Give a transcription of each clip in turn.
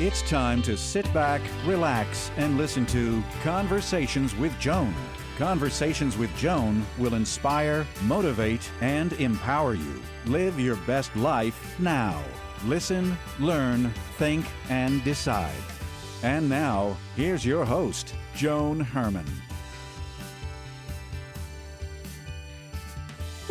It's time to sit back, relax, and listen to Conversations with Joan. Conversations with Joan will inspire, motivate, and empower you. Live your best life now. Listen, learn, think, and decide. And now, here's your host, Joan Herman.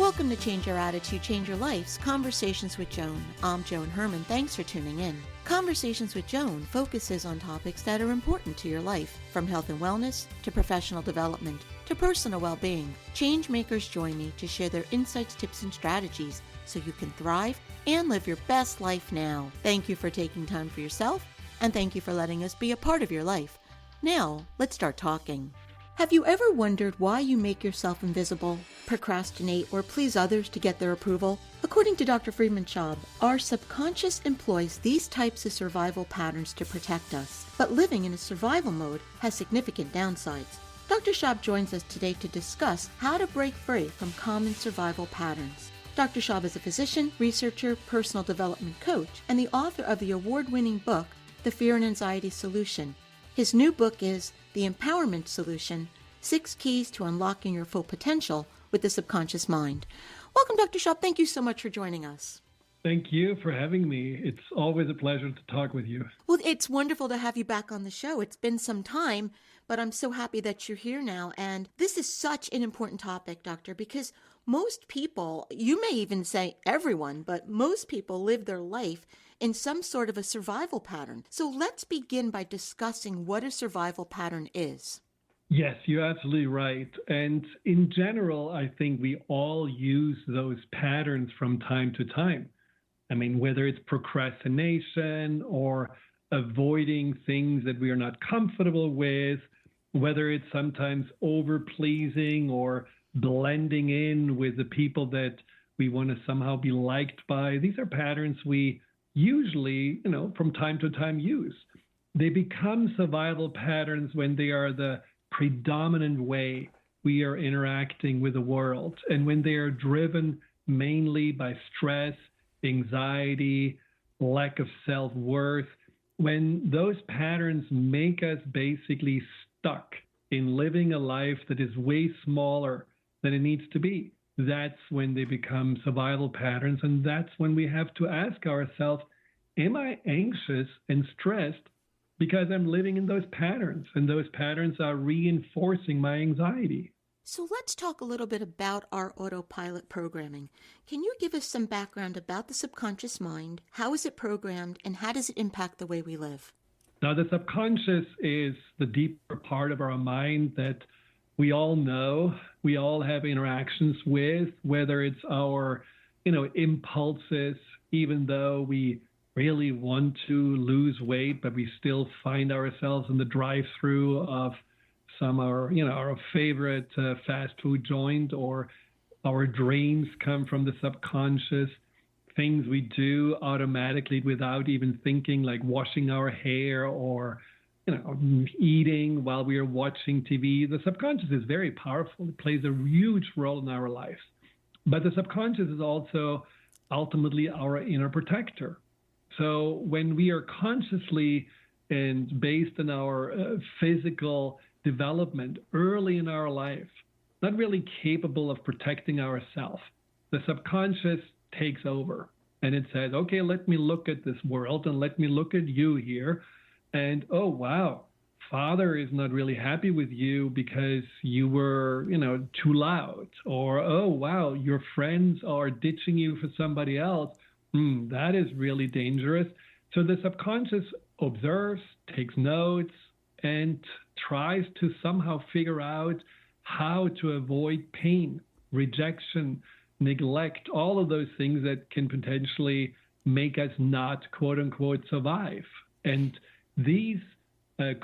Welcome to Change Your Attitude, Change Your Life's Conversations with Joan. I'm Joan Herman. Thanks for tuning in. Conversations with Joan focuses on topics that are important to your life, from health and wellness to professional development to personal well-being. Change makers join me to share their insights, tips, and strategies so you can thrive and live your best life now. Thank you for taking time for yourself, and thank you for letting us be a part of your life. Now, let's start talking. Have you ever wondered why you make yourself invisible, procrastinate, or please others to get their approval? According to Dr. Friedemann Schaub, our subconscious employs these types of survival patterns to protect us, but living in a survival mode has significant downsides. Dr. Schaub joins us today to discuss how to break free from common survival patterns. Dr. Schaub is a physician, researcher, personal development coach, and the author of the award-winning book, The Fear and Anxiety Solution. His new book is The Empowerment Solution, 6 Keys to Unlocking Your Full Potential with the Subconscious Mind. Welcome, Dr. Schaub. Thank you so much for joining us. Thank you for having me. It's always a pleasure to talk with you. Well, it's wonderful to have you back on the show. It's been some time, but I'm so happy that you're here now. And this is such an important topic, Doctor, because most people, you may even say everyone, but most people live their life in some sort of a survival pattern. So let's begin by discussing what a survival pattern is. Yes, you're absolutely right. And in general, I think we all use those patterns from time to time. I mean, whether it's procrastination or avoiding things that we are not comfortable with, whether it's sometimes over-pleasing or blending in with the people that we want to somehow be liked by. These are patterns we usually, from time to time use. They become survival patterns when they are the predominant way we are interacting with the world, and when they are driven mainly by stress, anxiety, lack of self-worth, when those patterns make us basically stuck in living a life that is way smaller than it needs to be. That's when they become survival patterns, and that's when we have to ask ourselves, am I anxious and stressed because I'm living in those patterns, and those patterns are reinforcing my anxiety? So let's talk a little bit about our autopilot programming. Can you give us some background about the subconscious mind? How is it programmed, and how does it impact the way we live? Now, the subconscious is the deeper part of our mind that we all know, we all have interactions with, whether it's our, impulses, even though we really want to lose weight, but we still find ourselves in the drive-through of our favorite fast food joint, or our dreams come from the subconscious. Things we do automatically without even thinking, like washing our hair or eating while we are watching TV. The subconscious is very powerful. It plays a huge role in our lives. But the subconscious is also ultimately our inner protector. So when we are consciously and based on our physical development early in our life, not really capable of protecting ourselves, the subconscious takes over and it says, okay, let me look at this world and let me look at you here. And, oh, wow, father is not really happy with you because you were, too loud. Or, oh, wow, your friends are ditching you for somebody else. That is really dangerous. So the subconscious observes, takes notes, and tries to somehow figure out how to avoid pain, rejection, neglect, all of those things that can potentially make us not, quote unquote, survive. And these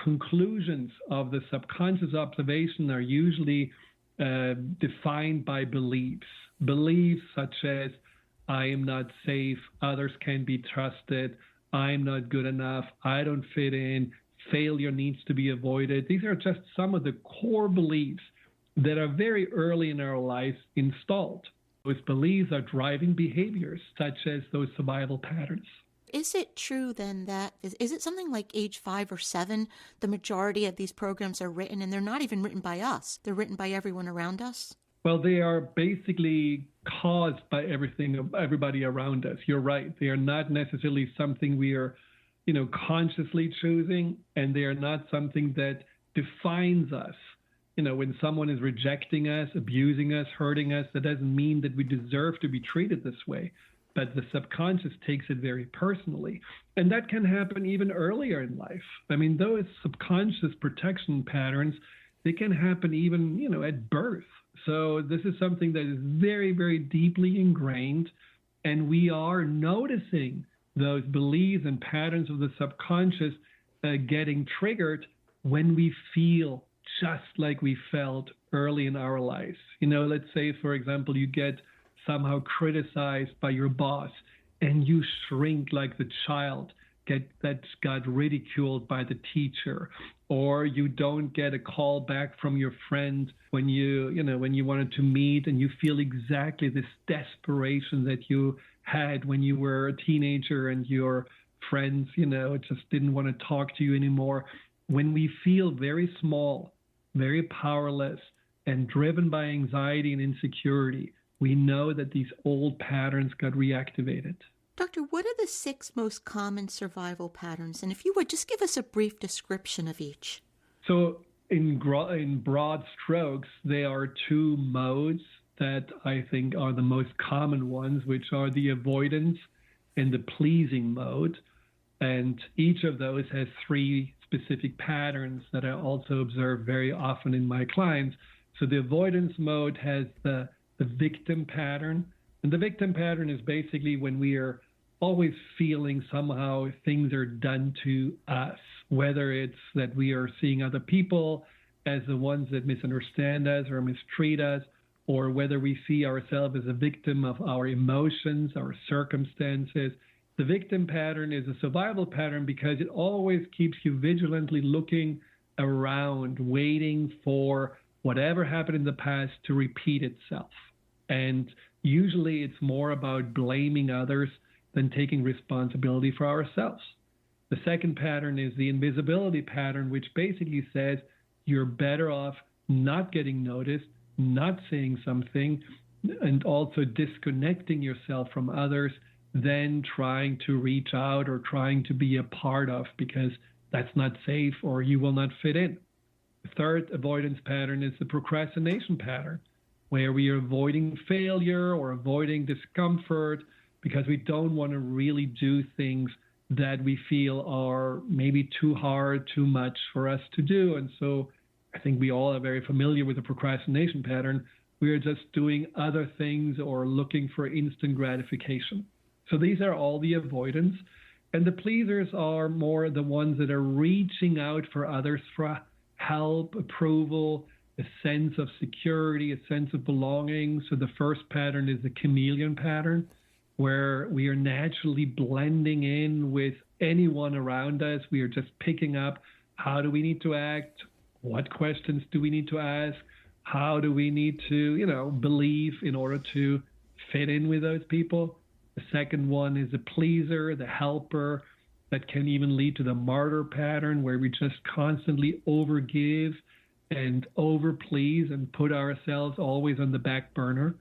conclusions of the subconscious observation are usually defined by beliefs. Beliefs such as, I am not safe, others can be trusted, I'm not good enough, I don't fit in, failure needs to be avoided. These are just some of the core beliefs that are very early in our lives installed. Those beliefs are driving behaviors such as those survival patterns. is it true then that, is it something like age 5 or 7, the majority of these programs are written, and they're not even written by us, they're written by everyone around us? Well, they are basically caused by everybody around us. You're right. They are not necessarily something we are, consciously choosing, and they are not something that defines us. When someone is rejecting us, abusing us, hurting us, that doesn't mean that we deserve to be treated this way. But the subconscious takes it very personally. And that can happen even earlier in life. I mean, those subconscious protection patterns, they can happen even, at birth. So this is something that is very, very deeply ingrained. And we are noticing those beliefs and patterns of the subconscious getting triggered when we feel just like we felt early in our lives. Let's say, for example, you get somehow criticized by your boss and you shrink like the child that got ridiculed by the teacher, or you don't get a call back from your friend when you wanted to meet, and you feel exactly this desperation that you had when you were a teenager and your friends, just didn't want to talk to you anymore. When we feel very small, very powerless, and driven by anxiety and insecurity, we know that these old patterns got reactivated. Doctor, what are the 6 most common survival patterns? And if you would, just give us a brief description of each. So in broad strokes, there are 2 modes that I think are the most common ones, which are the avoidance and the pleasing mode. And each of those has 3 specific patterns that I also observe very often in my clients. So the avoidance mode has the victim pattern. And the victim pattern is basically when we are always feeling somehow things are done to us, whether it's that we are seeing other people as the ones that misunderstand us or mistreat us, or whether we see ourselves as a victim of our emotions, our circumstances. The victim pattern is a survival pattern because it always keeps you vigilantly looking around, waiting for whatever happened in the past to repeat itself. And usually it's more about blaming others than taking responsibility for ourselves. The second pattern is the invisibility pattern, which basically says you're better off not getting noticed, not saying something, and also disconnecting yourself from others than trying to reach out or trying to be a part of, because that's not safe or you will not fit in. The third avoidance pattern is the procrastination pattern, where we are avoiding failure or avoiding discomfort because we don't want to really do things that we feel are maybe too hard, too much for us to do. And so I think we all are very familiar with the procrastination pattern. We are just doing other things or looking for instant gratification. So these are all the avoidance. And the pleasers are more the ones that are reaching out for others for help, approval, a sense of security, a sense of belonging. So the first pattern is the chameleon pattern, where we are naturally blending in with anyone around us. We are just picking up, how do we need to act? What questions do we need to ask? How do we need to, believe in order to fit in with those people? The second one is the pleaser, the helper, that can even lead to the martyr pattern, where we just constantly overgive and overplease and put ourselves always on the back burner.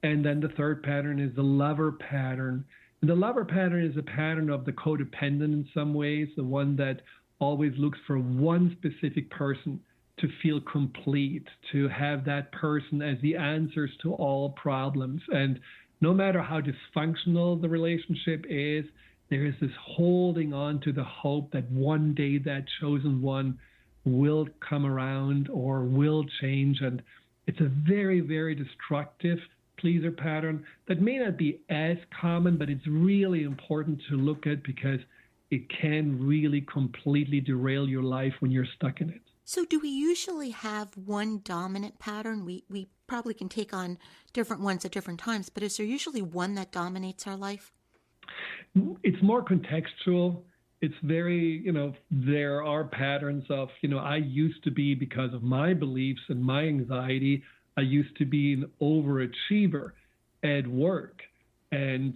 And then the third pattern is the lover pattern. And the lover pattern is a pattern of the codependent in some ways, the one that always looks for one specific person to feel complete, to have that person as the answers to all problems. And no matter how dysfunctional the relationship is, there is this holding on to the hope that one day that chosen one will come around or will change. And it's a very, very destructive pleaser pattern that may not be as common, but it's really important to look at because it can really completely derail your life when you're stuck in it. So do we usually have one dominant pattern? We probably can take on different ones at different times, but is there usually one that dominates our life? It's more contextual. It's very, there are patterns of, I used to be, because of my beliefs and my anxiety, I used to be an overachiever at work. And,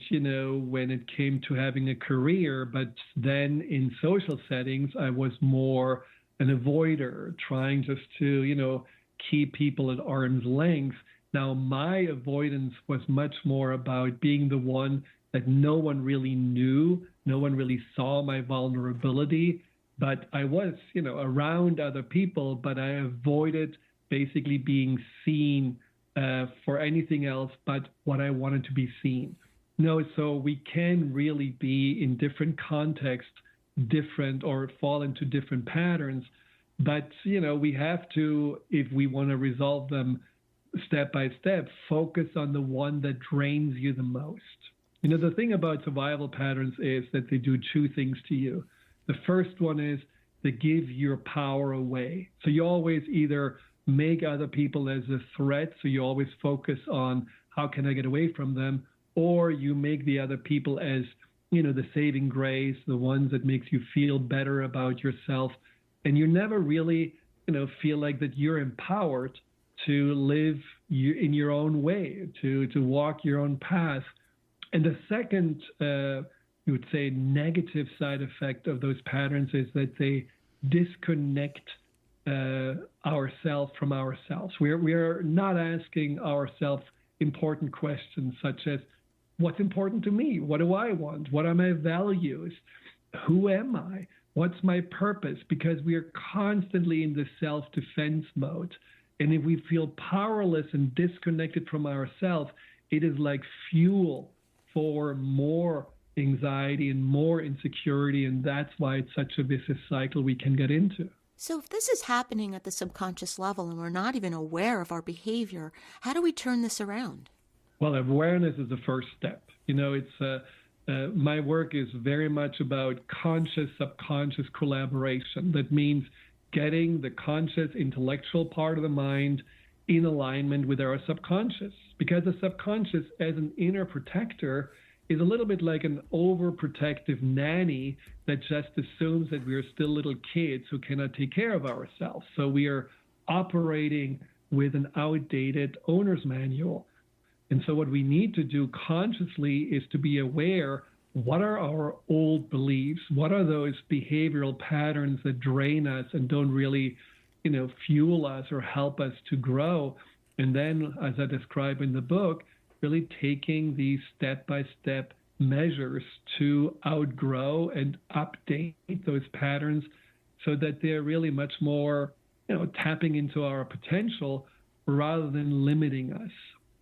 when it came to having a career, but then in social settings, I was more an avoider, trying just to, keep people at arm's length. Now, my avoidance was much more about being the one that no one really knew, no one really saw my vulnerability, but I was, around other people, but I avoided basically being seen for anything else but what I wanted to be seen. No, so we can really be in different contexts, different or fall into different patterns, but we have to, if we want to resolve them step by step, focus on the one that drains you the most. The thing about survival patterns is that they do two things to you. The first one is they give your power away. So you always either make other people as a threat, so you always focus on how can I get away from them, or you make the other people as, the saving grace, the ones that makes you feel better about yourself. And you never really, feel like that you're empowered to live in your own way, to walk your own path. And the second, you would say, negative side effect of those patterns is that they disconnect ourselves from ourselves. We are not asking ourselves important questions such as, what's important to me? What do I want? What are my values? Who am I? What's my purpose? Because we are constantly in the self-defense mode. And if we feel powerless and disconnected from ourselves, it is like fuel for more anxiety and more insecurity. And that's why it's such a vicious cycle we can get into. So if this is happening at the subconscious level and we're not even aware of our behavior, how do we turn this around? Well, awareness is the first step. My work is very much about conscious-subconscious collaboration. That means getting the conscious intellectual part of the mind in alignment with our subconscious. Because the subconscious, as an inner protector, is a little bit like an overprotective nanny that just assumes that we are still little kids who cannot take care of ourselves. So we are operating with an outdated owner's manual. And so what we need to do consciously is to be aware, what are our old beliefs? What are those behavioral patterns that drain us and don't really, fuel us or help us to grow? And then, as I describe in the book, really taking these step-by-step measures to outgrow and update those patterns so that they're really much more, tapping into our potential rather than limiting us.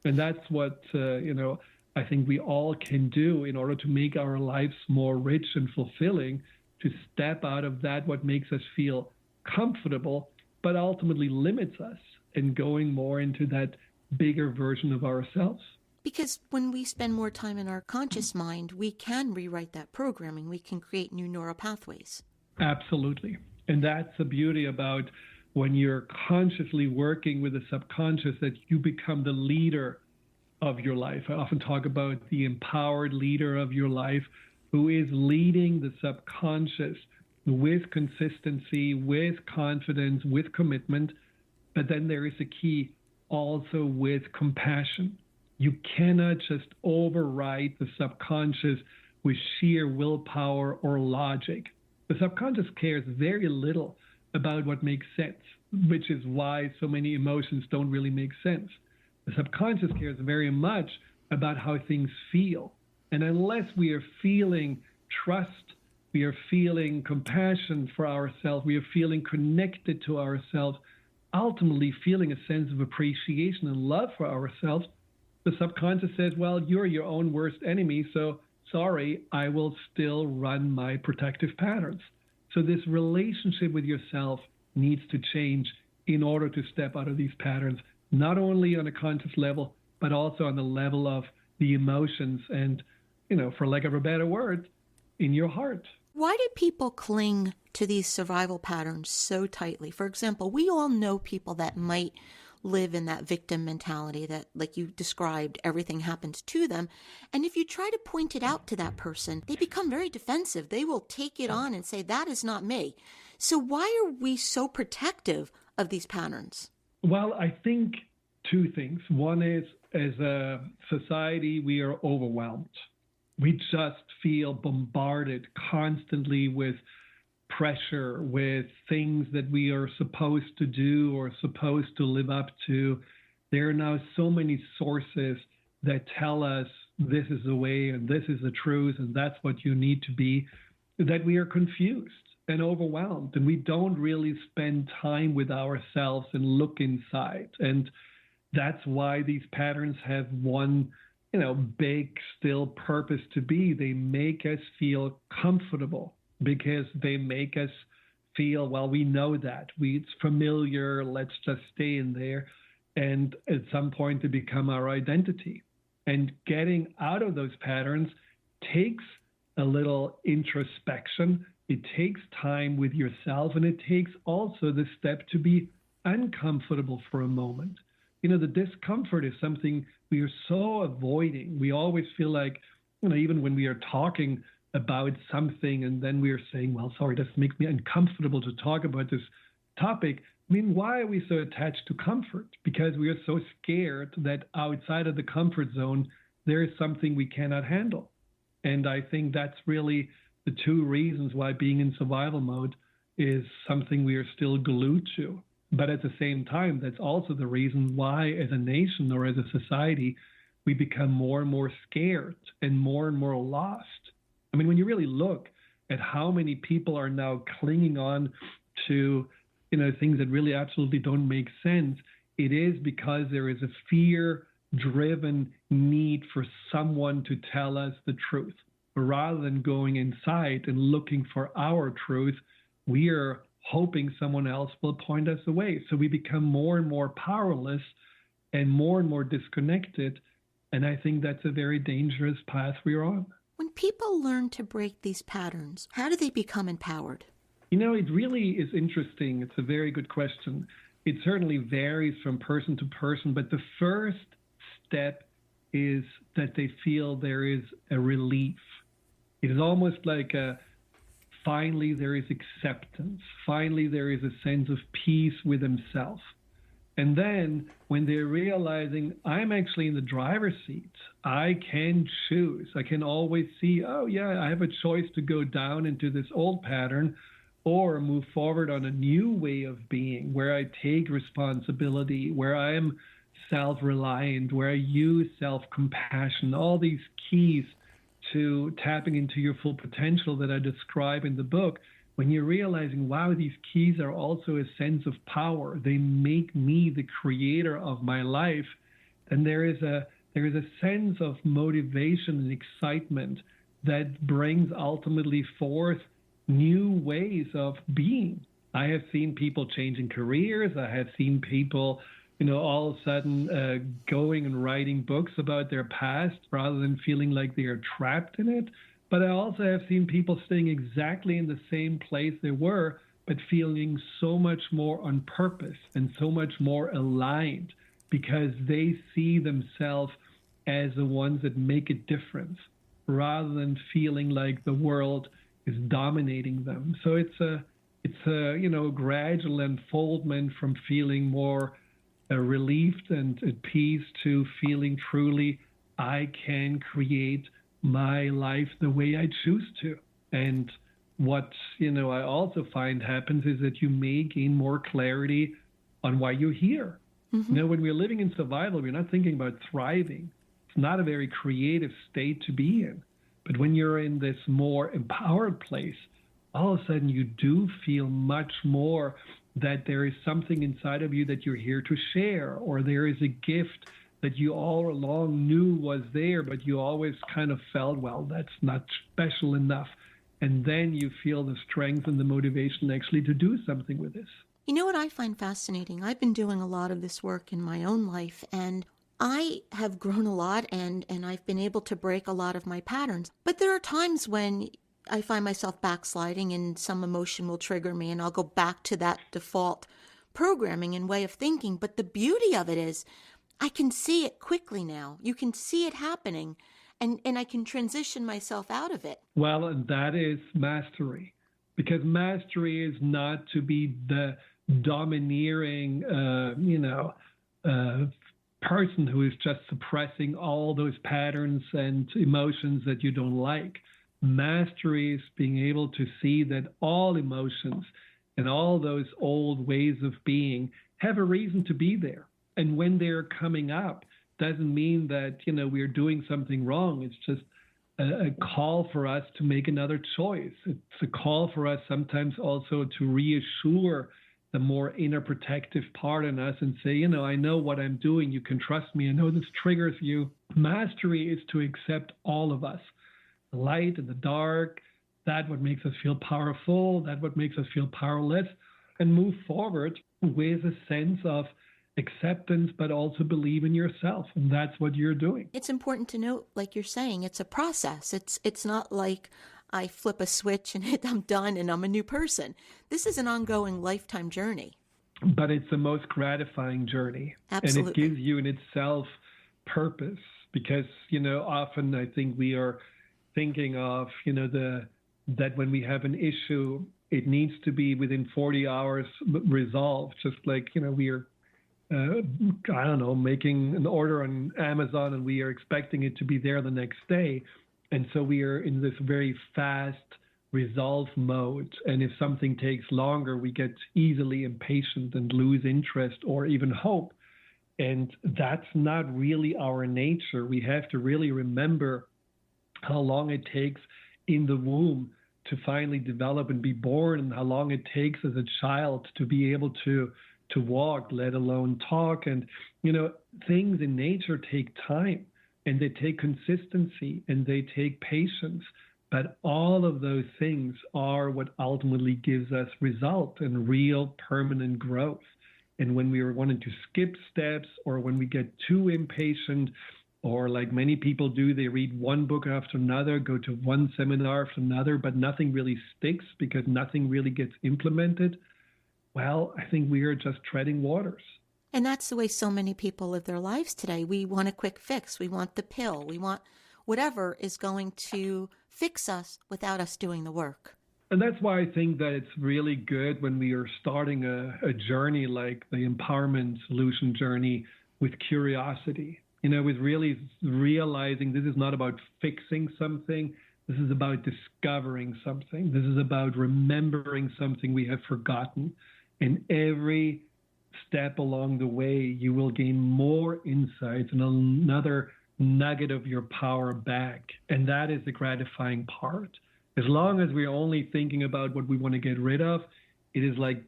And that's what, I think we all can do in order to make our lives more rich and fulfilling, to step out of that, what makes us feel comfortable, but ultimately limits us, and going more into that bigger version of ourselves. Because when we spend more time in our conscious mind, we can rewrite that programming. We can create new neural pathways. Absolutely. And that's the beauty about when you're consciously working with the subconscious, that you become the leader of your life. I often talk about the empowered leader of your life, who is leading the subconscious with consistency, with confidence, with commitment. But then there is a key also with compassion. You cannot just override the subconscious with sheer willpower or logic. The subconscious cares very little about what makes sense, which is why so many emotions don't really make sense. The subconscious cares very much about how things feel. And unless we are feeling trust, we are feeling compassion for ourselves, we are feeling connected to ourselves, ultimately feeling a sense of appreciation and love for ourselves, the subconscious says, well, you're your own worst enemy, so sorry, I will still run my protective patterns. So this relationship with yourself needs to change in order to step out of these patterns, not only on a conscious level, but also on the level of the emotions and, for lack of a better word, in your heart. Why do people cling to these survival patterns so tightly? For example, we all know people that might live in that victim mentality that, like you described, everything happens to them. And if you try to point it out to that person, they become very defensive. They will take it on and say, that is not me. So why are we so protective of these patterns? Well, I think two things. One is as a society, we are overwhelmed. We just feel bombarded constantly with pressure, with things that we are supposed to do or supposed to live up to. There are now so many sources that tell us this is the way and this is the truth and that's what you need to be, that we are confused and overwhelmed, and we don't really spend time with ourselves and look inside. And that's why these patterns have one, big still purpose to be. They make us feel comfortable because they make us feel, well, we know that. It's familiar, let's just stay in there. And at some point, they become our identity. And getting out of those patterns takes a little introspection. It takes time with yourself, and it takes also the step to be uncomfortable for a moment. The discomfort is something we are so avoiding. We always feel like, even when we are talking about something and then we are saying, well, sorry, this makes me uncomfortable to talk about this topic. Why are we so attached to comfort? Because we are so scared that outside of the comfort zone, there is something we cannot handle. And I think that's really the two reasons why being in survival mode is something we are still glued to. But at the same time, that's also the reason why as a nation or as a society, we become more and more scared and more lost. When you really look at how many people are now clinging on to things that really absolutely don't make sense, it is because there is a fear-driven need for someone to tell us the truth. Rather than going inside and looking for our truth, we are hoping someone else will point us away. So we become more and more powerless and more disconnected. And I think that's a very dangerous path we're on. When people learn to break these patterns, how do they become empowered? It really is interesting. It's a very good question. It certainly varies from person to person, but the first step is that they feel there is a relief. It is almost like finally there is acceptance. Finally there is a sense of peace with themselves. And then when they're realizing I'm actually in the driver's seat, I can choose. I can always see, oh yeah, I have a choice to go down into this old pattern or move forward on a new way of being where I take responsibility, where I am self-reliant, where I use self-compassion, all these keys to tapping into your full potential that I describe in the book. When you're realizing, wow, these keys are also a sense of power. They make me the creator of my life. And there is a sense of motivation and excitement that brings ultimately forth new ways of being. I have seen people changing careers. I have seen people, all of a sudden going and writing books about their past rather than feeling like they are trapped in it. But I also have seen people staying exactly in the same place they were, but feeling so much more on purpose and so much more aligned because they see themselves as the ones that make a difference rather than feeling like the world is dominating them. So it's a gradual unfoldment from feeling more relieved and at peace to feeling truly I can create my life the way I choose to. And what I also find happens is that you may gain more clarity on why you're here. Mm-hmm. When we're living in survival, we're not thinking about thriving. It's not a very creative state to be in. But when you're in this more empowered place, all of a sudden you do feel much more that there is something inside of you that you're here to share, or there is a gift that you all along knew was there, but you always kind of felt, well, that's not special enough. And then you feel the strength and the motivation actually to do something with this. You know what I find fascinating? I've been doing a lot of this work in my own life, and I have grown a lot, and I've been able to break a lot of my patterns. But there are times when I find myself backsliding and some emotion will trigger me, and I'll go back to that default programming and way of thinking. But the beauty of it is I can see it quickly now. You can see it happening, and I can transition myself out of it. Well, and that is mastery, because mastery is not to be the domineering, person who is just suppressing all those patterns and emotions that you don't like. Mastery is being able to see that all emotions and all those old ways of being have a reason to be there. And when they're coming up, doesn't mean that, we're doing something wrong. It's just a call for us to make another choice. It's a call for us sometimes also to reassure the more inner protective part in us and say, I know what I'm doing. You can trust me. I know this triggers you. Mastery is to accept all of us, the light and the dark. That's what makes us feel powerful. That's what makes us feel powerless, and move forward with a sense of acceptance, but also believe in yourself. And that's what you're doing. It's important to note, like you're saying, it's a process. It's not like I flip a switch and I'm done and I'm a new person. This is an ongoing lifetime journey. But it's the most gratifying journey. Absolutely. And it gives you in itself purpose, because, often I think we are thinking of, that when we have an issue, it needs to be within 40 hours resolved, just like, we are making an order on Amazon and we are expecting it to be there the next day. And so we are in this very fast resolve mode. And if something takes longer, we get easily impatient and lose interest or even hope. And that's not really our nature. We have to really remember how long it takes in the womb to finally develop and be born, and how long it takes as a child to be able to walk, let alone talk. And, things in nature take time, and they take consistency, and they take patience. But all of those things are what ultimately gives us result and real permanent growth. And when we are wanting to skip steps, or when we get too impatient, or like many people do, they read one book after another, go to one seminar after another, but nothing really sticks because nothing really gets implemented. Well, I think we are just treading waters. And that's the way so many people live their lives today. We want a quick fix. We want the pill. We want whatever is going to fix us without us doing the work. And that's why I think that it's really good when we are starting a journey like the empowerment solution journey with curiosity, with really realizing this is not about fixing something. This is about discovering something. This is about remembering something we have forgotten. And every step along the way, you will gain more insights and another nugget of your power back. And that is the gratifying part. As long as we're only thinking about what we want to get rid of, it is like,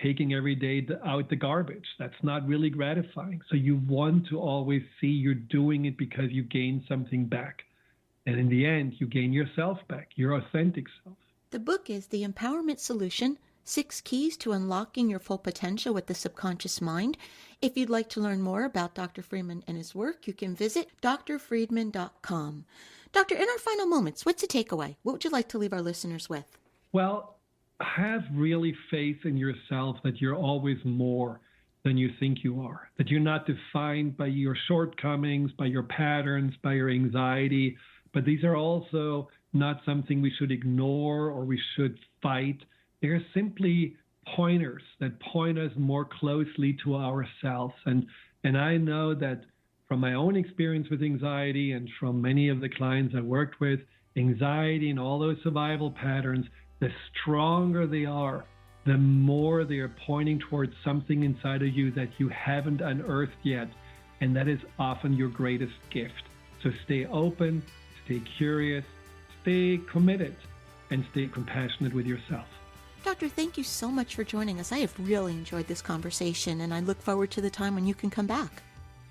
taking every day out the garbage. That's not really gratifying. So you want to always see you're doing it because you gain something back. And in the end, you gain yourself back, your authentic self. The book is The Empowerment Solution, 6 Keys to Unlocking Your Full Potential with the Subconscious Mind. If you'd like to learn more about Dr. Friedemann and his work, you can visit drfriedemann.com. Doctor, in our final moments, what's a takeaway? What would you like to leave our listeners with? Well, have really faith in yourself that you're always more than you think you are, that you're not defined by your shortcomings, by your patterns, by your anxiety, but these are also not something we should ignore or we should fight. They're simply pointers that point us more closely to ourselves. And I know that from my own experience with anxiety and from many of the clients I worked with, anxiety and all those survival patterns, the stronger they are, the more they are pointing towards something inside of you that you haven't unearthed yet. And that is often your greatest gift. So stay open, stay curious, stay committed, and stay compassionate with yourself. Doctor, thank you so much for joining us. I have really enjoyed this conversation, and I look forward to the time when you can come back.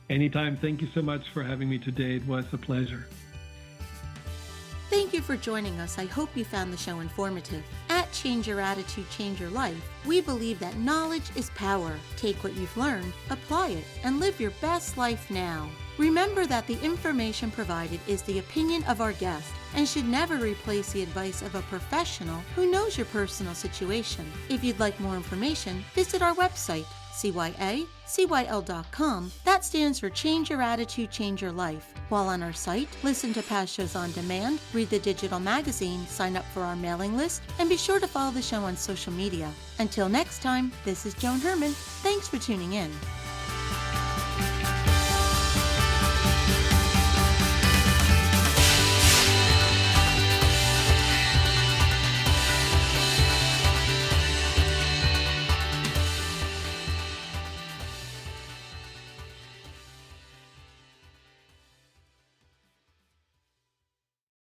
Anytime. Thank you so much for having me today. It was a pleasure. Thank you for joining us. I hope you found the show informative. At Change Your Attitude, Change Your Life, we believe that knowledge is power. Take what you've learned, apply it, and live your best life now. Remember that the information provided is the opinion of our guest and should never replace the advice of a professional who knows your personal situation. If you'd like more information, visit our website, CYACYL.com. That stands for Change Your Attitude, Change Your Life. While on our site, listen to past shows on demand, read the digital magazine, sign up for our mailing list, and be sure to follow the show on social media. Until next time, this is Joan Herman. Thanks for tuning in.